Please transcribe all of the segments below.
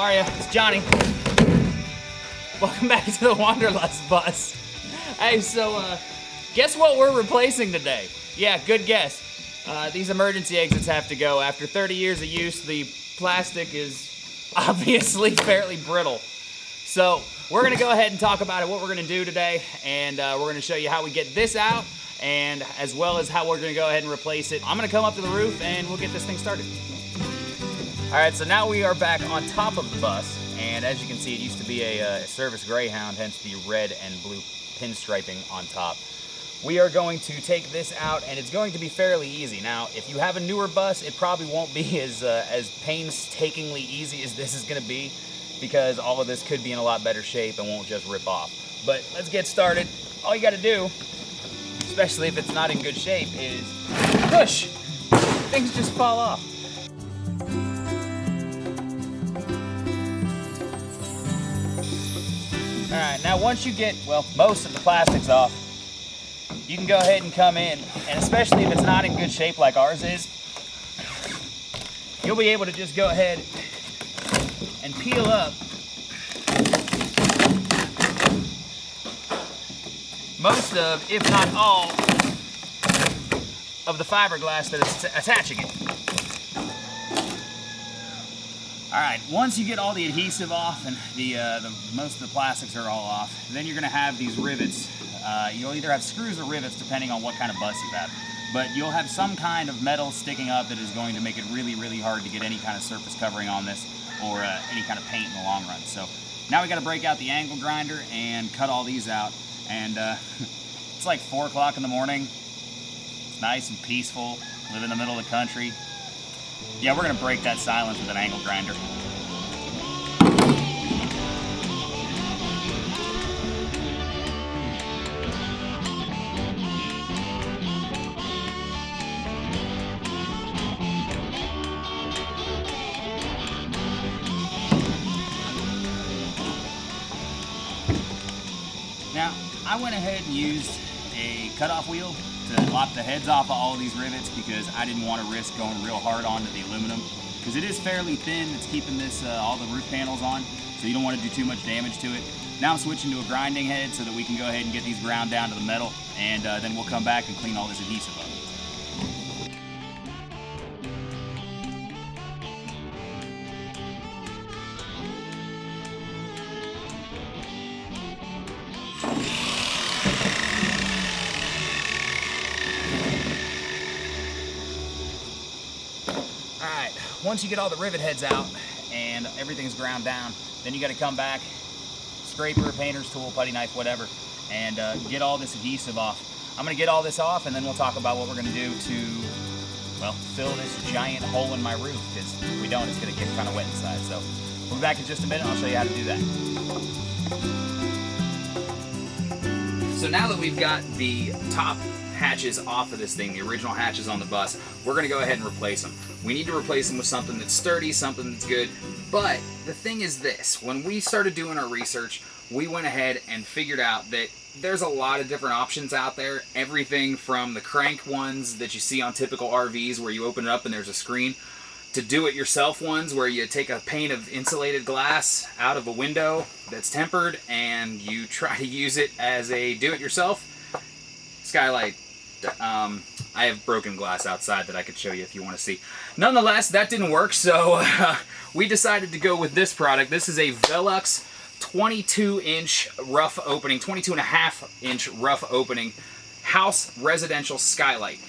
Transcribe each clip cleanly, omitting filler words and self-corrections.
are you? It's Johnny. Welcome back to the Wanderlust bus. Hey, so guess what we're replacing today? Yeah, good guess. These emergency exits have to go. After 30 years of use, the plastic is obviously fairly brittle. So we're gonna go ahead and talk about it, what we're gonna do today, and we're gonna show you how we get this out, and as well as how we're gonna go ahead and replace it. I'm gonna come up to the roof and we'll get this thing started. All right, so now we are back on top of the bus, and as you can see, it used to be a service Greyhound, hence the red and blue pinstriping on top. We are going to take this out, and it's going to be fairly easy. Now, if you have a newer bus, it probably won't be as painstakingly easy as this is gonna be, because all of this could be in a lot better shape and won't just rip off. But let's get started. All you gotta do, especially if it's not in good shape, is push. Things just fall off. All right, now once you get, well, most of the plastics off, you can go ahead and come in, and especially if it's not in good shape like ours is, you'll be able to just go ahead and peel up most of, if not all, of the fiberglass that is attaching it. All right, once you get all the adhesive off and most of the plastics are all off, then you're gonna have these rivets. You'll either have screws or rivets depending on what kind of bus you have. But you'll have some kind of metal sticking up that is going to make it really, really hard to get any kind of surface covering on this or any kind of paint in the long run. So now we gotta break out the angle grinder and cut all these out. And it's like 4 o'clock in the morning. It's nice and peaceful, live in the middle of the country. Yeah, we're gonna break that silence with an angle grinder. Now, I went ahead and used a cutoff wheel to lop the heads off of all of these rivets because I didn't want to risk going real hard onto the aluminum, because it is fairly thin. It's keeping this all the roof panels on, so you don't want to do too much damage to it. Now I'm switching to a grinding head so that we can go ahead and get these ground down to the metal, and then we'll come back and clean all this adhesive up. Alright, once you get all the rivet heads out and everything's ground down, then you got to come back, scraper, painter's tool, putty knife, whatever, and get all this adhesive off. I'm going to get all this off, and then we'll talk about what we're going to do to, well, fill this giant hole in my roof, because if we don't, it's going to get kind of wet inside. So we'll be back in just a minute, and I'll show you how to do that. So now that we've got the top hatches off of this thing, the original hatches on the bus, we're gonna go ahead and replace them. We need to replace them with something that's sturdy, something that's good. But the thing is this, when we started doing our research, we went ahead and figured out that there's a lot of different options out there. Everything from the crank ones that you see on typical RVs where you open it up and there's a screen, to do-it-yourself ones where you take a pane of insulated glass out of a window that's tempered and you try to use it as a do-it-yourself. Skylight. I have broken glass outside that I could show you if you want to see. Nonetheless, that didn't work, so we decided to go with this product. This is a Velux 22-inch rough opening, 22.5-inch rough opening house residential skylight.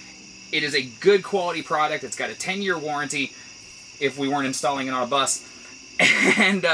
It is a good quality product. It's got a 10-year warranty if we weren't installing it on a bus. And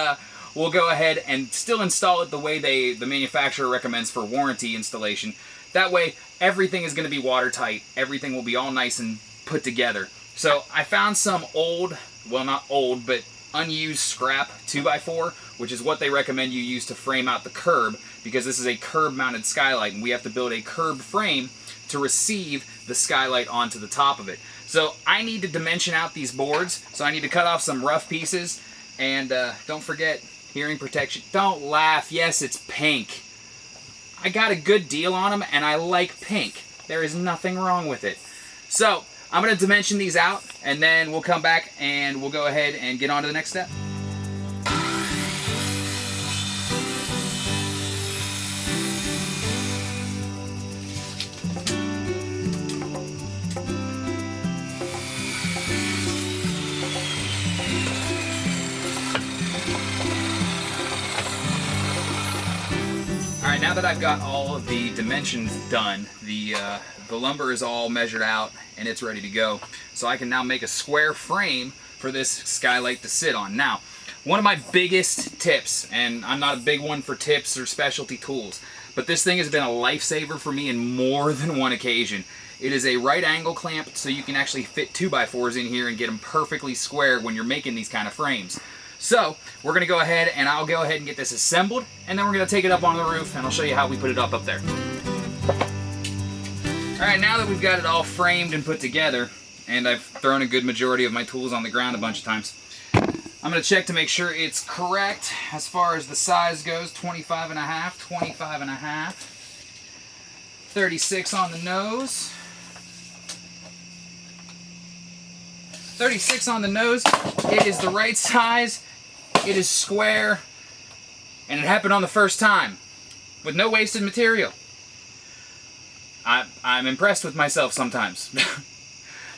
we'll go ahead and still install it the way the manufacturer recommends for warranty installation. That way, everything is going to be watertight. Everything will be all nice and put together. So I found some old, well, not old, but unused scrap 2x4, which is what they recommend you use to frame out the curb, because this is a curb-mounted skylight, and we have to build a curb frame to receive the skylight onto the top of it. So I need to dimension out these boards, so I need to cut off some rough pieces, and don't forget, hearing protection. Don't laugh, yes, it's pink. I got a good deal on them, and I like pink. There is nothing wrong with it. So I'm going to dimension these out, and then we'll come back and we'll go ahead and get on to the next step. now that I've got all of the dimensions done, the lumber is all measured out and it's ready to go. So I can now make a square frame for this skylight to sit on. Now, one of my biggest tips, and I'm not a big one for tips or specialty tools, but this thing has been a lifesaver for me in more than one occasion. It is a right angle clamp, so you can actually fit 2x4s in here and get them perfectly square when you're making these kind of frames. So we're going to go ahead and I'll go ahead and get this assembled, and then we're going to take it up on the roof and I'll show you how we put it up there. Alright, now that we've got it all framed and put together, and I've thrown a good majority of my tools on the ground a bunch of times, I'm going to check to make sure it's correct as far as the size goes. 25 and a half, 25 and a half, 36 on the nose, 36 on the nose. It is the right size, it is square, and it happened on the first time with no wasted material. I'm impressed with myself sometimes.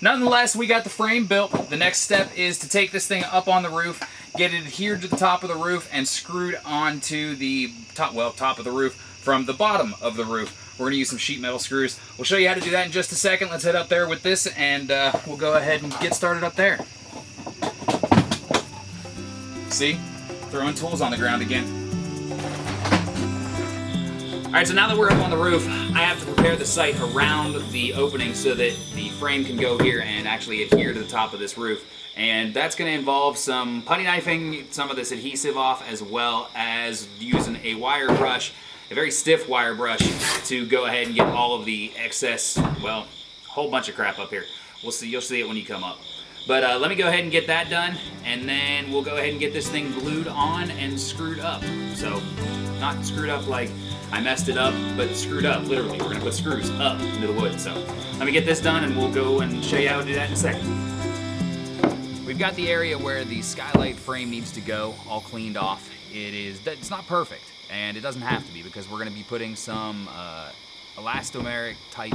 Nonetheless, we got the frame built. The next step is to take this thing up on the roof, get it adhered to the top of the roof, and screwed onto the top of the roof from the bottom of the roof. We're going to use some sheet metal screws. We'll show you how to do that in just a second. Let's head up there with this, and we'll go ahead and get started up there. See? Throwing tools on the ground again. Alright, so now that we're up on the roof, I have to prepare the site around the opening so that the frame can go here and actually adhere to the top of this roof. And that's going to involve some putty knifing some of this adhesive off, as well as using a wire brush, a very stiff wire brush, to go ahead and get all of the excess, well, a whole bunch of crap up here. We'll see, you'll see it when you come up. But let me go ahead and get that done, and then we'll go ahead and get this thing glued on and screwed up. So, not screwed up like I messed it up, but screwed up, literally. We're going to put screws up into the wood. So let me get this done and we'll go and show you how to do that in a second. We've got the area where the skylight frame needs to go all cleaned off. It's not perfect, and it doesn't have to be, because we're going to be putting some elastomeric type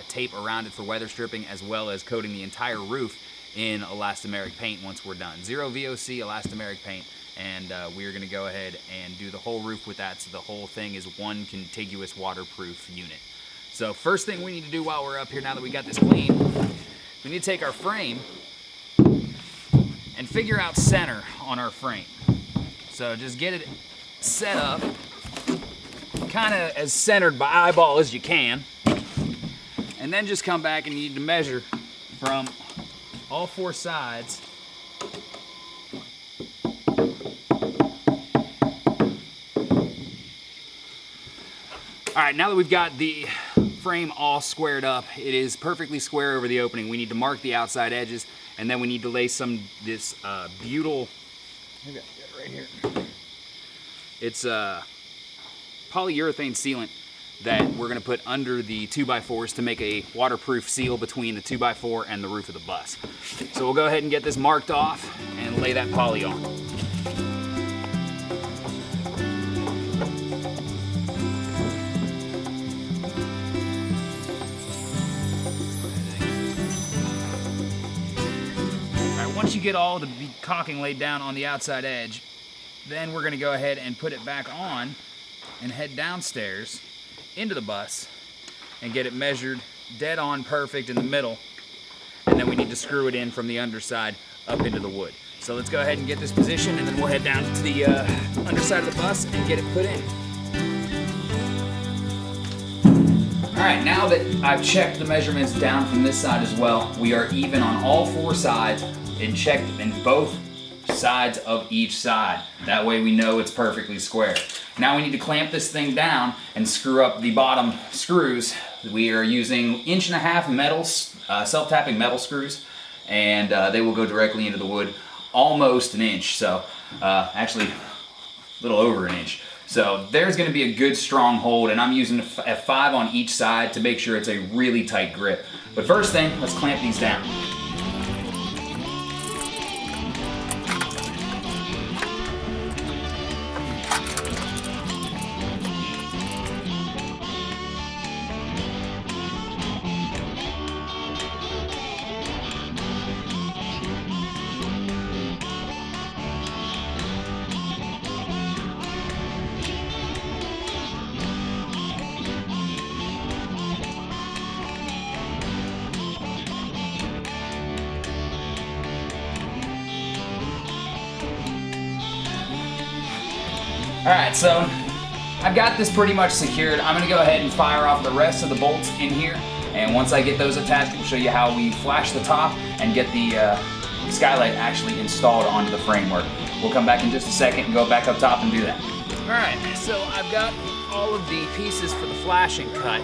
tape around it for weather stripping, as well as coating the entire roof in elastomeric paint once we're done. Zero VOC elastomeric paint. And we're going to go ahead and do the whole roof with that, so the whole thing is one contiguous waterproof unit. So first thing we need to do while we're up here, now that we got this clean, we need to take our frame and figure out center on our frame. So just get it set up kind of as centered by eyeball as you can, and then just come back and you need to measure from all four sides. Alright, now that we've got the frame all squared up, it is perfectly square over the opening. We need to mark the outside edges, and then we need to lay this butyl, I got it right here. It's polyurethane sealant that we're going to put under the 2x4s to make a waterproof seal between the 2x4 and the roof of the bus. So we'll go ahead and get this marked off and lay that poly on. Once you get all the caulking laid down on the outside edge, then we're going to go ahead and put it back on and head downstairs into the bus and get it measured dead on perfect in the middle, and then we need to screw it in from the underside up into the wood. So let's go ahead and get this positioned, and then we'll head down to the underside of the bus and get it put in. Alright, now that I've checked the measurements down from this side as well, we are even on all four sides and checked in both sides of each side. That way we know it's perfectly square. Now we need to clamp this thing down and screw up the bottom screws. We are using 1.5 inch metal, self-tapping metal screws, and they will go directly into the wood, almost an inch, so actually a little over an inch. So there's going to be a good strong hold, and I'm using a 5 on each side to make sure it's a really tight grip. But first thing, let's clamp these down. Alright, so I've got this pretty much secured. I'm going to go ahead and fire off the rest of the bolts in here, and once I get those attached, we'll show you how we flash the top and get the skylight actually installed onto the framework. We'll come back in just a second and go back up top and do that. Alright, so I've got all of the pieces for the flashing cut,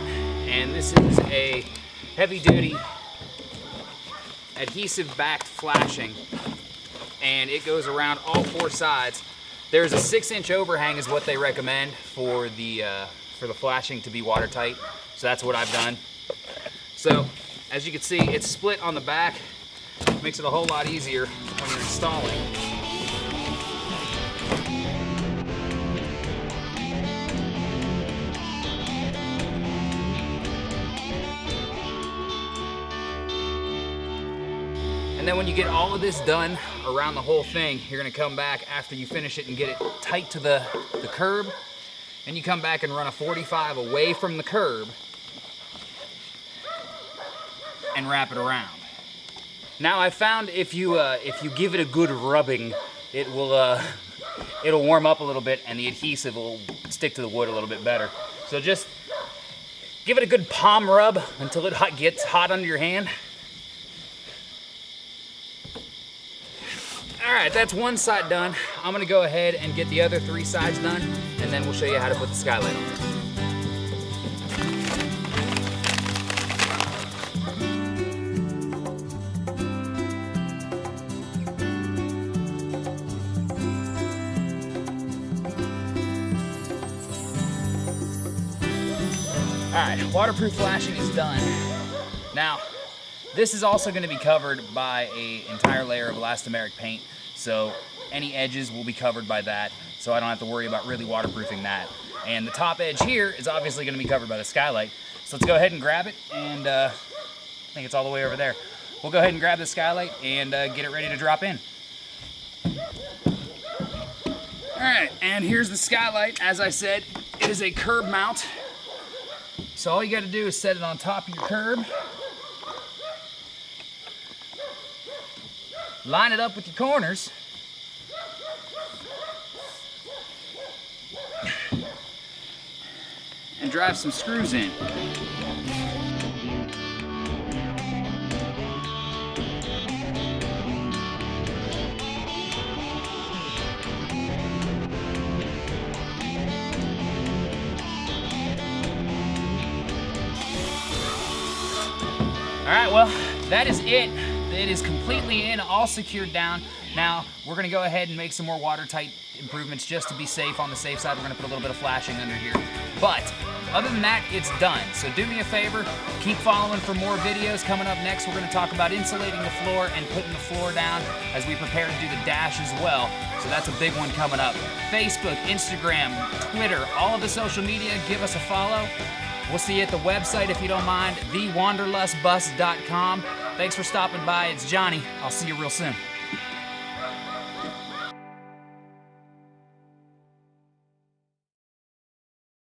and this is a heavy-duty adhesive-backed flashing, and it goes around all four sides. There's a 6-inch overhang is what they recommend for the flashing to be watertight, so that's what I've done. So as you can see, it's split on the back, makes it a whole lot easier when you're installing. And then when you get all of this done around the whole thing, you're gonna come back after you finish it and get it tight to the curb, and you come back and run a 45 away from the curb and wrap it around. Now I found if you give it a good rubbing, it will it'll warm up a little bit and the adhesive will stick to the wood a little bit better. So just give it a good palm rub until it gets hot under your hand. All right, that's one side done. I'm gonna go ahead and get the other 3 sides done, and then we'll show you how to put the skylight on. All right, waterproof flashing is done. Now, this is also going to be covered by an entire layer of elastomeric paint, so any edges will be covered by that, so I don't have to worry about really waterproofing that. And the top edge here is obviously going to be covered by the skylight, so let's go ahead and grab it, and I think it's all the way over there. We'll go ahead and grab the skylight and get it ready to drop in. All right, and here's the skylight. As I said, it is a curb mount, so all you got to do is set it on top of your curb. Line it up with your corners. And drive some screws in. All right, well, that is it. It is completely in, all secured down. Now, we're gonna go ahead and make some more watertight improvements just to be safe. On the safe side, we're gonna put a little bit of flashing under here. But other than that, it's done. So do me a favor, keep following for more videos. Coming up next, we're gonna talk about insulating the floor and putting the floor down as we prepare to do the dash as well. So that's a big one coming up. Facebook, Instagram, Twitter, all of the social media, give us a follow. We'll see you at the website if you don't mind, thewanderlustbus.com. Thanks for stopping by. It's Johnny. I'll see you real soon.